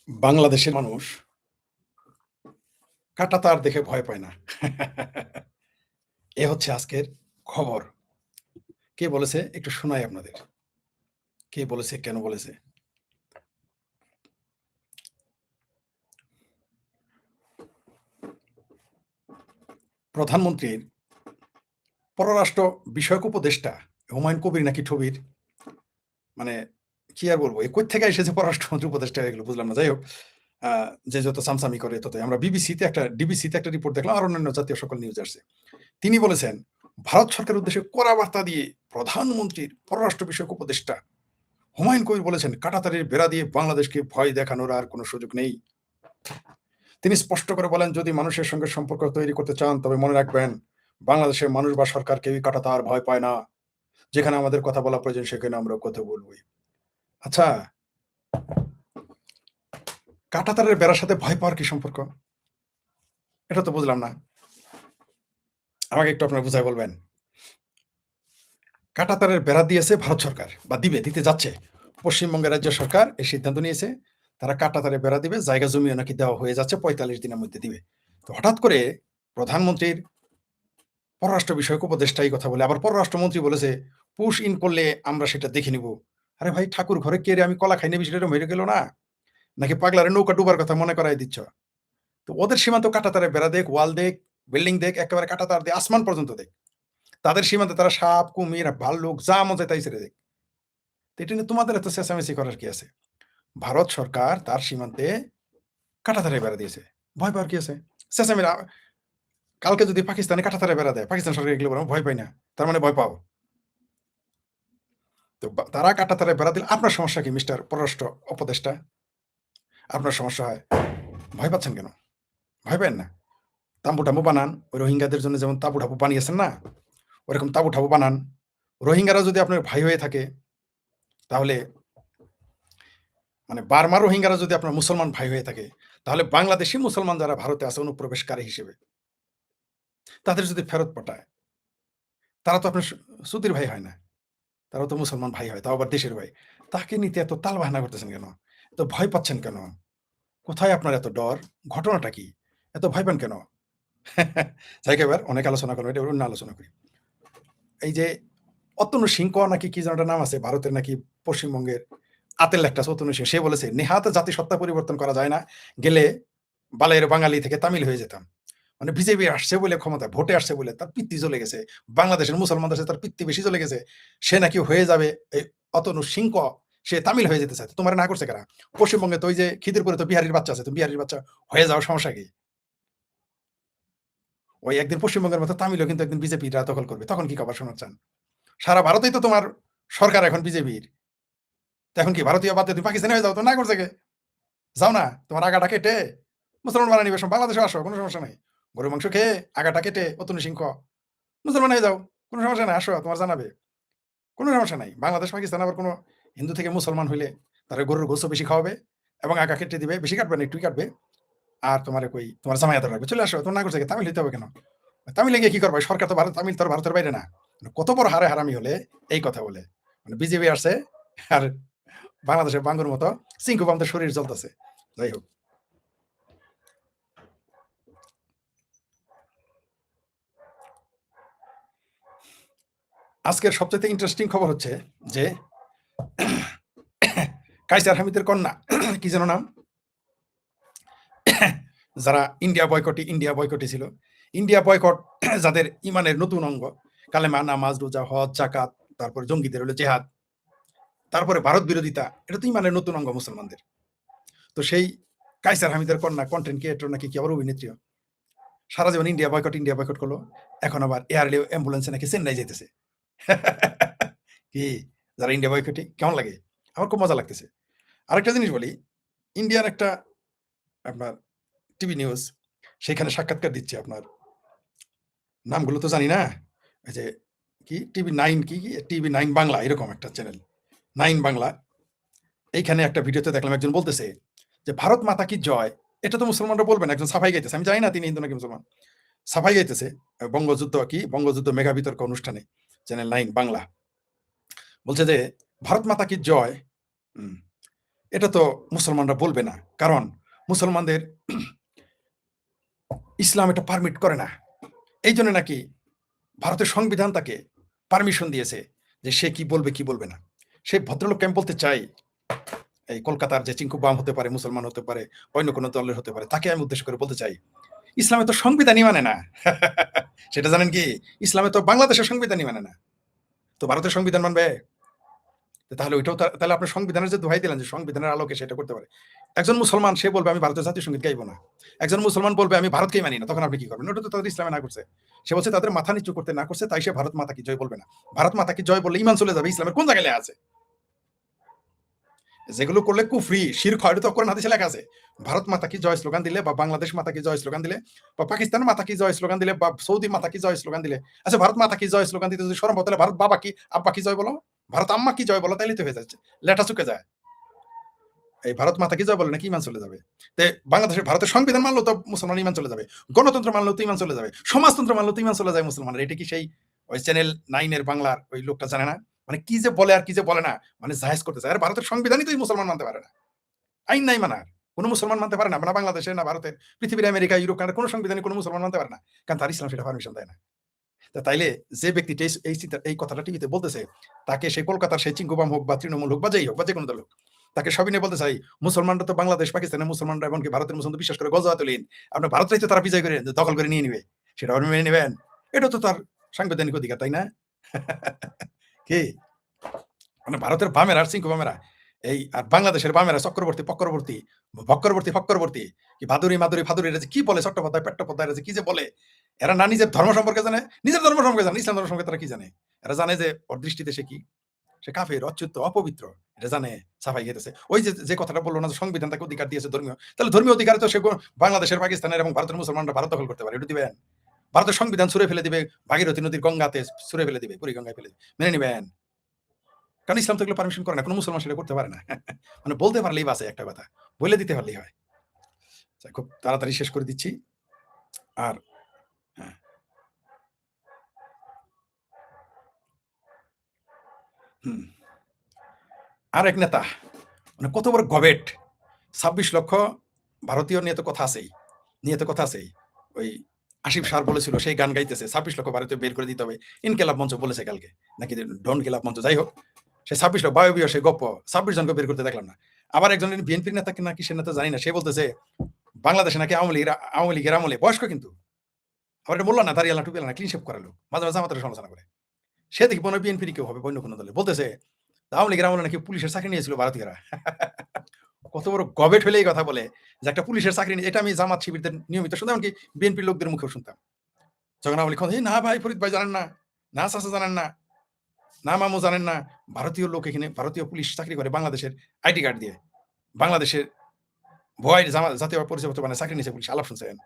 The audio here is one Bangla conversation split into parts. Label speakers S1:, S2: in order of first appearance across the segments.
S1: বাংলাদেশের মানুষ কাঁটাতার দেখে ভয় পায় না। এ হচ্ছে আজকের খবর। কে বলেছে একটু শোনাই আপনাদের। কে বলেছে, কেন বলেছে? প্রধানমন্ত্রীর পররাষ্ট্র বিষয়ক উপদেষ্টা হুমায়ুন কবির নাকি ঠবির, মানে কি আর বলবো, কই থেকে এসেছে পররাষ্ট্রমন্ত্রী উপদেষ্টা, এগুলো বুঝলাম না। যাই হোক, যে যত সামসামি করে ততই। আমরা ডিবিসিতে একটা রিপোর্ট দেখলাম, আর অন্যান্য জাতীয় সকল নিউজ আসছে। তিনি বলেছেন, ভারত সরকারের উদ্দেশ্যে কড়া বার্তা দিয়ে প্রধানমন্ত্রীর পররাষ্ট্র বিষয়ক উপদেষ্টা হুমায়ুন কবির বলেছেন, কাঁটাতারের বেড়া দিয়ে বাংলাদেশকে ভয় দেখানোর আর কোনো সুযোগ নেই। তিনি স্পষ্ট করে বলেন, যদি মানুষের সঙ্গে সম্পর্ক তৈরি করতে চান তবে মনে রাখবেন, বাংলাদেশের মানুষ বা সরকার কেউই কাঁটাতার ভয় পায় না। যেখানে আমাদের কথা বলা প্রয়োজন সেখানে আমরা কথা বলবই। আচ্ছা, কাঁটাতারের বেড়ার সাথে ভয় পাওয়ার কি সম্পর্ক? এটা তো বুঝলাম না। আমাকে একটু আপনারা বুঝায় বলবেন। কাঁটাতারের বেড়া দিয়েছে ভারত সরকার, বা দিতে যাচ্ছে। পশ্চিমবঙ্গের রাজ্য সরকার এই সিদ্ধান্ত নিয়েছে, তারা কাঁটাতারের বেড়া দিবে। জায়গা জমিও নাকি দেওয়া হয়ে যাচ্ছে, ৪৫ দিনের মধ্যে দিবে। তো হঠাৎ করে প্রধানমন্ত্রীর পররাষ্ট্র বিষয়ক উপদেষ্টা এই কথা বলে, আবার পররাষ্ট্রমন্ত্রী বলেছে পুশ ইন করলে আমরা সেটা দেখে নিব। আরে ভাই, ঠাকুর ঘরে কে রে, আমি কলা খাই না, বিষয়টা মেরে গেল না? নাকি পাগলারে নৌকা ডুবার কথা মনে করাই দিচ্ছ? তো ওদের সীমান্ত কাঁটাতারে বেড়া দেখ, ওয়াল দেখ, বিল্ডিং দেখ, একেবারে কাঁটাতার দিয়ে আসমান পর্যন্ত দেখ। তাদের সীমান্তে তারা সাপ, কুমির, ভাল্লুক যা মজা তাই ছেড়ে দেখ। তো এটা নিয়ে তোমাদের এত চেঁচামেচি করার কি আছে? ভারত সরকার তার সীমান্তে কাঁটাতারে বেড়া দিয়েছে, ভয় পাওয়ার কি আছে? চেঁচামেচি কালকে যদি পাকিস্তানে কাঁটাতারে বেড়া দেয়, পাকিস্তান সরকার এগুলো বলে ভয় পাই না, তার মানে ভয় পাও। তো তারা কাঁটাতারে বেড়া দিলে আপনার সমস্যা কি মিস্টার পররাষ্ট্র উপদেষ্টা? আপনার সমস্যা হয়, ভয় পাচ্ছেন কেন? ভয় পেন না। তাঁবু টাম্বু বানান, ওই রোহিঙ্গাদের জন্য যেমন তাঁবু টাবু বানিয়েছেন না, ওরকম তাঁবু টাবু বানান। রোহিঙ্গারা যদি আপনার ভাই হয়ে থাকে, তাহলে মানে বার্মা রোহিঙ্গারা যদি আপনার মুসলমান ভাই হয়ে থাকে, তাহলে বাংলাদেশি মুসলমান যারা ভারতে আছে অনুপ্রবেশকারী হিসেবে, তাদের যদি ফেরত পাঠায়, তারা তো আপনার সুতির ভাই হয় না, তারাও তো মুসলমান ভাই হয়, তাও আবার দেশের ভাই। তাকে নিতে এত তালবাহানা করতেছেন কেন? এত ভয় পাচ্ছেন কেন? কোথায় আপনার এত ডর? ঘটনাটা কি? এত ভয় পান কেন? যাই হোক, এবার অনেক আলোচনা করবো, এটা অন্য আলোচনা করি। এই যে অতনু সিংহ নাকি কি যেন একটা নাম আছে ভারতের, নাকি পশ্চিমবঙ্গের আতেল একটা অতনু সিংহ, সে বলেছে নেহাত জাতিসত্তা পরিবর্তন করা যায় না, গেলে বালের বাঙালি থেকে তামিল হয়ে যেতাম। মানে বিজেপি আসছে বলে, ক্ষমতা ভোটে আসছে বলে তার পিত্তি চলে গেছে, বাংলাদেশের মুসলমানদের সাথে তার পিত্তি বেশি চলে গেছে, সে নাকি হয়ে যাবে এই অতনু সিংহ, সে তামিল হয়ে যেতে চায়। তোমার না করছে কারা? পশ্চিমবঙ্গে তো ওই যে খিদিরপুরে তো বিহারির বাচ্চা আছে, তো বিহারির বাচ্চা হয়ে যাওয়ার সমস্যা কি? ওই একদিন পশ্চিমবঙ্গের মতো তামিলও কিন্তু একদিন বিজেপিরা দখল করবে, তখন কি খবর শোনাচ্ছেন? সারা ভারতেই তো তোমার সরকার এখন বিজেপির। এখন কি ভারতীয় বাদ দিয়ে তুমি পাকিস্তানি হয়ে যাও? তো না করছে কে? যাও না, তোমার আগাটা কেটে মুসলমান বানানি নিবে, বাংলাদেশে আসো, কোনো সমস্যা নাই। গরু মাংস খেয়ে আগাটা কেটে অতনু সিংহ মুসলমান হয়ে যাও, কোনো সমস্যা নাই, আসো, তোমার জানাবে, কোনো সমস্যা নাই। বাংলাদেশ পাকিস্তান আবার কোনো হিন্দু থেকে মুসলমান হইলে তারা গরুর গোস্ত বেশি খাওয়াবে এবং আগা কেটে দিবে, বেশি কাটবে না, একটুই কাটবে। আর তোমার কই তোমার জামায়াত রাখবে, চলে আসো, তোমার না করছে তামিল হইতে হবে কেন? তামিলে গিয়ে কি করবে? সরকার তো ভারত, তামিল তো ভারতের বাইরে না। কত বড় হারে হারামি হলে এই কথা বলে, মানে বিজেপি আসছে আর বাংলাদেশের বাঙ্গুর মতো সিংকু বামদের শরীর জ্বলতেছে। যাই হোক, আজকের সবচেয়ে ইন্টারেস্টিং খবর হচ্ছে যে কাইসার হামিদের কন্যা, কি যেন নাম, যারা ইন্ডিয়া বয়কটে ছিল, ইন্ডিয়া বয়কট যাদের ইমানের নতুন অঙ্গ, কালেমা, নামাজ, রোজা, হজ, জাকাত, তারপরে জঙ্গিদের হলো জেহাদ, তারপরে ভারত বিরোধিতা, এটা তো ইমানের নতুন অঙ্গ মুসলমানদের। তো সেই কাইসার হামিদের কন্যা কন্টেন্ট ক্রিয়েটর নাকি কি আবার অভিনেত্রীও, সারা জীবন ইন্ডিয়া বয়কট করলো, এখন আবার এয়ার অ্যাম্বুলেন্সে নাকি চেন্নাই যেতেছে। কি, যারা ইন্ডিয়া বয়কটি কেমন লাগে? আমার খুব মজা লাগতেছে। আরেকটা জিনিস বলি, ইন্ডিয়ার একটা আপনার টিভি নিউজ, সেখানে সাক্ষাৎকার দিচ্ছে আপনার, নামগুলো তো জানি না, ওই যে কি টিভি 9, কি টিভি 9 বাংলা, এরকম একটা চ্যানেল, 9 বাংলা। এইখানে একটা ভিডিওতে দেখলাম একজন বলতেছে যে ভারত মাতা কি জয়। এটা তো মুসলমানরা বলবেন, একজন সাফাই গাইতেছে, আমি জানি না তিনি হিন্দু নাকি মুসলমান, সাফাই গাইতেছে বঙ্গযুদ্ধ মেগা বিতর্ক অনুষ্ঠানে, চ্যানেল 9 বাংলা। বলছে যে ভারত মাতা কি জয়। হুম, এটা তো মুসলমানরা বলবে না, কারণ মুসলমানদের ইসলাম এটা পারমিট করে না। এই জন্য নাকি ভারতের সংবিধান তাকে পারমিশন দিয়েছে যে সে কি বলবে কি বলবে না। সেই ভদ্রলোককে আমি বলতে চাই, এই কলকাতার যে চিঙ্কু বাম হতে পারে, মুসলমান হতে পারে, অন্য কোনো দলের হতে পারে, তাকে আমি উদ্দেশ্য করে বলতে চাই, ইসলামে তো সংবিধানই মানে না। সেটা জানেন কি? ইসলামে তো বাংলাদেশের সংবিধানই মানে না, তো ভারতের সংবিধান মানবে? তাহলে ওইটাও তাহলে আপনার সংবিধানের যে দোহাই দিলেন যে সংবিধানের আলোকে সেটা করতে পারে। একজন মুসলমান সে বলবে আমি ভারতের জাতীয় সঙ্গীত গাইবো না, একজন মুসলমান বলবে আমি ভারতকেই মানি না, তখন আপনি কি করবেন? ওটা তো তাদের ইসলামে না করছে। সে বলছে তাদের মাথা নিচু করতে না করছে, তাই সে ভারত মাতা কি জয় বলবে না। ভারত মাতা কি জয় বললে ইমান চলে যাবে, ইসলামের কোন জায়গায় লেখা আছে? যেগুলো করলে কুফরি শিরক হয়, এটা তো কোরআন হাদিসে লেখা আছে। ভারত মাতা কি জয় স্লোগান দিলে, বা বাংলাদেশ মাতা কি জয় স্লোগান দিলে, বা পাকিস্তান মাতা কি জয় স্লোগান দিলে, বা সৌদি মাতা কি জয় স্লোগান দিলে, আচ্ছা ভারত মাতা কি জয় স্লোগান দিতে যদি শরম হয়, তাহলে ভারত বাবা কি আব্বা কি জয় বলো, ভারত আম্মা কি জয় বলো, তাইলে তো হয়ে যাচ্ছে, লেটা চুকে যায়। এই ভারত মাতা কি জয় বলে নাকি ইমান চলে যাবে? তে বাংলাদেশের ভারতের সংবিধান মানলেও তো মুসলমান ইমান চলে যাবে, গণতন্ত্র মানলেও তো ইমান চলে যাবে, সমাজতন্ত্র মানলেও তো ইমান চলে যায় মুসলমানের। এটা কি সেই ওই চ্যানেল 9 এর বাংলার ওই লোকটা জানে না? মানে কি যে বলে আর কি যে বলে না, মানে জায়েজ করতে চায়। আর ভারতের সংবিধানই তো এই মুসলমান মানতে পারে না, আইন নাই মানার। কোন মুসলমান মানতে পারে না, না বাংলাদেশে না ভারতের, পৃথিবীর আমেরিকা, ইউরোপ, কানাডা কোন সংবিধানে কোন মুসলমান মানতে পারে না। কারণ তার ইসলাম সেটা পারমিশন দেয় না। তা তাইলে যে ব্যক্তিটা এই কথাটা টিভিতে বলতেছে, তাকে সেই কলকাতার সেই চিঙ্কুবাম হোক বা তৃণমূল হোক বা যেই হোক বা যে কোনো দল হোক, তাকে সবই নিয়ে বলতে চাই, মুসলমানরা তো বাংলাদেশ পাকিস্তানের মুসলমানরা এমনকি ভারতের মুসলমান বিশ্বাস করে গজওয়াতুলিন, আপনার ভারতটাই তো তারা বিজয় করে দখল করে নিয়ে নিবে, সেটা আপনি মেনে নেবেন? এটা তো তার সাংবিধানিক অধিকার, তাই না? কি মানে ভারতের বামেরা আর চিঙ্কু বামেরা, এই আর বাংলাদেশের বামেরা চক্রবর্তী পক্রবর্তী ভক্করবর্তী ফক্করবর্তী, কি ভাদুরী মাদুরী ফাদুরী, এরা যে কি বলে, চট্টোপাধ্যায় পেট্টোপাধ্যায়, এরা যে কি যে বলে, এরা না নিজের ধর্ম সম্পর্কে জানে, নিজের ধর্ম সম্পর্কে জানে, ইসলাম ধর্ম সম্পর্কে তারা কি জানে? এরা জানে যে ওর দৃষ্টিতে সে কি, সে কাফের, অচ্যুত, অপবিত্র, এটা জানে, সাফাই গেতেছে। ওই যে যে কথাটা বললো না যে সংবিধান তাকে অধিকার দিয়েছে ধর্মীয়, তাহলে ধর্মীয় অধিকারে তো সে বাংলাদেশের, পাকিস্তানের এবং ভারতের মুসলমানরা ভারত দখল করতে পারে, এটা দিবেন? ভারতের সংবিধান ছুঁড়ে ফেলে দিবে, ভাগীরথী নদীর গঙ্গাতে ছুঁড়ে ফেলে দিবে, বুড়িগঙ্গায় ফেলে দিবে, মেনে নিবেন? কারণ ইসলাম তো এগুলো পারমিশন করে না, কোনো মুসলমান সেটা করতে পারে না। মানে বলতে পারলেই বাঁচে, একটা কথা বলে দিতে পারলেই হয়। খুব তাড়াতাড়ি শেষ করে দিচ্ছি। আর হ্যাঁ, হুম, আর এক নেতা, মানে কত বড় গবেট, ২৬ লক্ষ ভারতীয় নিয়ে তো কথা আছেই, নিয়ে তো কথা আছেই। ওই আসিফ সার বলেছিল, সেই গান গাইতেছে ২৬ লক্ষ ভারতীয় বের করে দিতে হবে, ইনকেলাব মঞ্চ বলেছে কালকে, নাকি ডন কেলাব মঞ্চ, যাই হোক, সে ২৬ লক্ষ বায়বীয় সে গপ্প, ২৬ জনকে বের করতে দেখলাম না। আবার একজন বিএনপির নেতা কিনা কিসের নেতা জানি না, সে বলতেছে বাংলাদেশে নাকি আওয়ামী লীগের আমলে, বয়স্ক কিন্তু, আবার এটা বললো না, দাঁড়িয়ে টুপি না, ক্লিন শেপ করালো, মাঝে মাঝে আমাদের সমালোচনা করে। সে দেখি মনে হয় বিএনপির কেউ হবে, অন্য কোনো দলে, বলতেছে আওয়ামী লীগের আমলে নাকি পুলিশের চাকরি নিয়েছিল ভারতীয়রা। কত বড় গবেট হলে এই কথা বলে যে একটা পুলিশের চাকরি নিয়ে, এটা আমি জামাত শিবিরদের নিয়মিত শুনতাম, এমনকি বিএনপির লোকদের মুখেও শুনতাম। যখন আওয়ামী লীগ, না ভাই ফরিদ ভাই জানেন না, না চাচা জানেন না, না মামু জানেন না, ভারতীয় লোক এখানে ভারতীয় পুলিশ চাকরি করে বাংলাদেশের আইডি কার্ড দিয়ে, বাংলাদেশের ভয় জাতীয় পরিচয়পত্র মানে চাকরি নিয়েছে পুলিশ, আলাপ শুনছেন?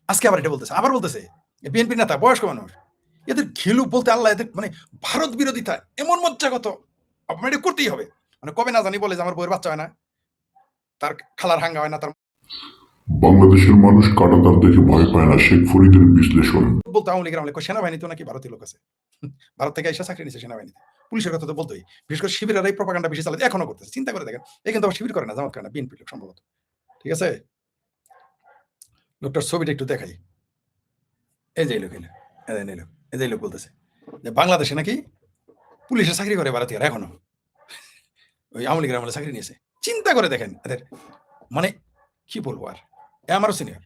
S1: আজকে আবার এটা বলতেছে, আবার বলতেছে বিএনপির নেতা, বয়স্ক মানুষ, এদের ঘিলু বলতে আল্লাহ, এদের মানে ভারত বিরোধিতা এমন মজ্জাগত, আপনার এটা করতেই হবে। মানে কবে না জানি বলে যে আমার বউয়ের বাচ্চা হয় না, তার খালার হাঙ্গা হয় না, তার
S2: বাংলাদেশের মানুষ কাঁটাতার দেখে ভয় পায় না, শেখ ফরিদের বিশ্লেষণ।
S1: বলতে আওয়ামী লীগের আমলে সেনাবাহিনীতে নাকি ভারতীয় লোক আছে, ভারত থেকে এসে চাকরি নিচ্ছে সেনাবাহিনীতে, পুলিশের কথা তো বলতোই, বিশেষ করে শিবিরের এই প্রপাগান্ডা বেশি চালাতে এখনো করতেছে, চিন্তা করে দেখেন। এই কিন্তু শিবির করে না, জামাত করে না, বিএনপি লোক সম্ভবত। ঠিক আছে, লোকটার ছবিটা একটু দেখাই, এই যে লোক এলো, এই যে লোক বলতেছে যে বাংলাদেশে নাকি পুলিশের চাকরি করে ভারতীয়রা এখনো, ওই আওয়ামী লীগের আমলে চাকরি নিয়েছে। চিন্তা করে দেখেন এদের, মানে কি বলবো আর, আমারও সিনিয়র।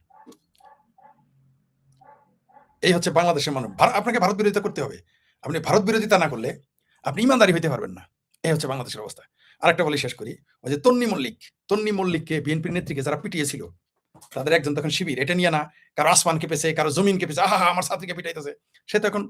S1: এই হচ্ছে বাংলাদেশের মানুষ। আপনাকে ভারত বিরোধিতা করতে হবে, আপনি ভারত বিরোধিতা না করলে আপনি ইমানদারি হইতে পারবেন না। এই হচ্ছে বাংলাদেশের অবস্থা। আরেকটা বলি শেষ করি, ওই যে তন্নি মল্লিককে বিএনপির নেত্রীকে যারা পিটিয়েছিল, তাদের একজন তখন শিবির, এটা নিয়ে না কারো আসমান কেঁপেছে, কারো জমিন কেঁপেছে, আহা আমার ছাত্রীকে পিটাইতেছে, সে তো এখন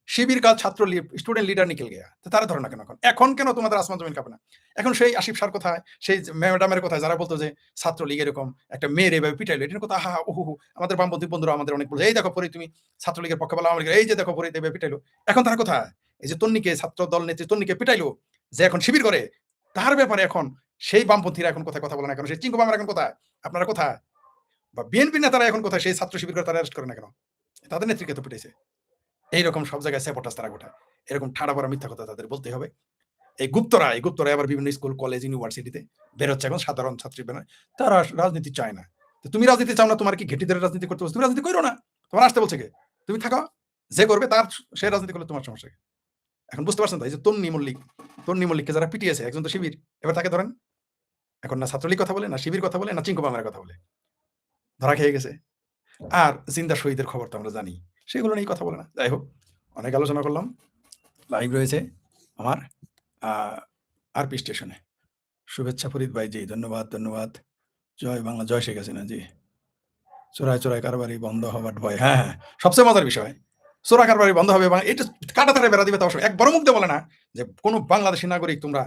S1: শিবির কাল ছাত্র স্টুডেন্ট লিডার নিকেল গেয়া, তো তারা ধরো না কেন, এখন কেন তোমাদের আসমান জমিন কাঁপে না? এখন সেই আসিফ সার কোথায়, সেই ম্যাডামের কোথায়, যারা বলতো যে ছাত্রলীগ এরকম একটা মেয়ের এভাবে পিটাইলো, এটার কথা আহা ওহু, আমাদের বামপন্থী বন্ধুরা আমাদের অনেক বলছে, এই দেখো পরে তুমি ছাত্রলীগের পক্ষে বলা, আমাদের এই যে দেখো পরে এভাবে পিটাইলো। এখন তারা কোথায়? এই যে তন্নিকে, ছাত্র দল নেত্রী তন্নিকে পিটাইলো, যে এখন শিবির করে, তার ব্যাপারে এখন সেই বামপন্থীরা এখন কোথায় কথা বলে না কেন? সেই চিঙ্কু বামের এখন কোথায়? আপনারা কোথায়? বা বিএনপি নেতারা এখন কোথায়? সেই ছাত্র শিবির করে তারা অ্যারেস্ট করে না কেন? তাদের নেত্রীকে তো পিটাইছে। এইরকম সব জায়গায় স্যাবোটাজ তারা গোটায়। এরকম ঠাড়া পড়া মিথ্যা কথা তাদের বলতে হবে। এই গুপ্তরা আবার বিভিন্ন স্কুল, কলেজ, ইউনিভার্সিটিতে বের হচ্ছে এখন সাধারণ ছাত্রী বের হয়। তারা রাজনীতি চায় না। তো তুমি রাজনীতি চাও না, তোমার কি ঘেঁটি ধরে রাজনীতি করতে বলছে? তুমি রাজনীতি করো না। তোমার আসতে বলছে কে? তুমি থাকো। যে করবে তার সে রাজনীতি করলে তোমার সমস্যা কি? এখন বুঝতে পারছেন তো? এই যে তন্নি মল্লিককে যারা পিটিয়েছে, একজন তো শিবির। এবার তাকে ধরেন। এখন না ছাত্রলীগ কথা বলে, না শিবির কথা বলে, না চিঙ্কু বাংলার কথা বলে। ধরা খেয়ে গেছে। আর জিন্দা শহীদের খবর তো আমরা জানি। সেগুলো নিয়ে কথা বলে না। যাই হোক, অনেক আলোচনা করলাম। লাইভ রয়েছে আমার আরপি স্টেশনে। শুভেচ্ছা ফরিদ ভাই, জি ধন্যবাদ। জয় বাংলা, জয় শেখ হাসিনা, জি। চোরাই কারবারি বন্ধ হবার ভয়। হ্যাঁ, সবচেয়ে মজার বিষয়, চোরা কারবারি বন্ধ হবে এবং এটা কাঁটাতারে বেড়া দিবে, তাও একবারও মুখ দিয়ে বলে না যে কোনো বাংলাদেশী নাগরিক তোমরা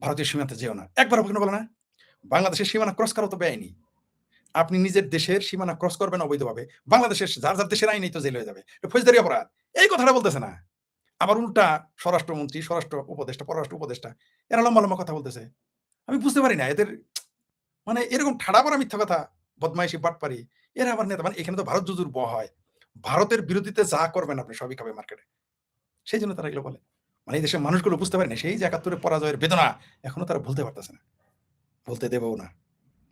S1: ভারতীয় সীমান্তে যেও না। একবারও কেন বলে না? বাংলাদেশের সীমানা ক্রস করা তো বেআইনি। আপনি নিজের দেশের সীমানা ক্রস করবেন অবৈধভাবে, বাংলাদেশের যার দেশের আইনেই তো জেল হয়ে যাবে, ফৌজদারি অপরাধ। এই কথাটা বলতেছে না। আবার উল্টা স্বরাষ্ট্রমন্ত্রী, স্বরাষ্ট্র উপদেষ্টা, পররাষ্ট্র উপদেষ্টা এরা লম্বা কথা বলতেছে। আমি বুঝতে পারি না এদের, মানে এরকম ঠাড়া পড়া মিথ্যা কথা, বদমাইশি, বাটপারি, এরা আবার নেতা। মানে এখানে তো ভারত জুজুর ব হয়, ভারতের বিরোধিতা যা করবেন আপনি সবই খাবে মার্কেটে। সেই জন্য তারা এগুলো বলে। মানে এই দেশের মানুষগুলো বুঝতে পারে না সেই যে ৭১ পরাজয়ের বেদনা এখনো তারা ভুলতে পারতেছে না, বলতে দেবও না।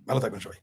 S1: ভালো থাকবেন সবাই।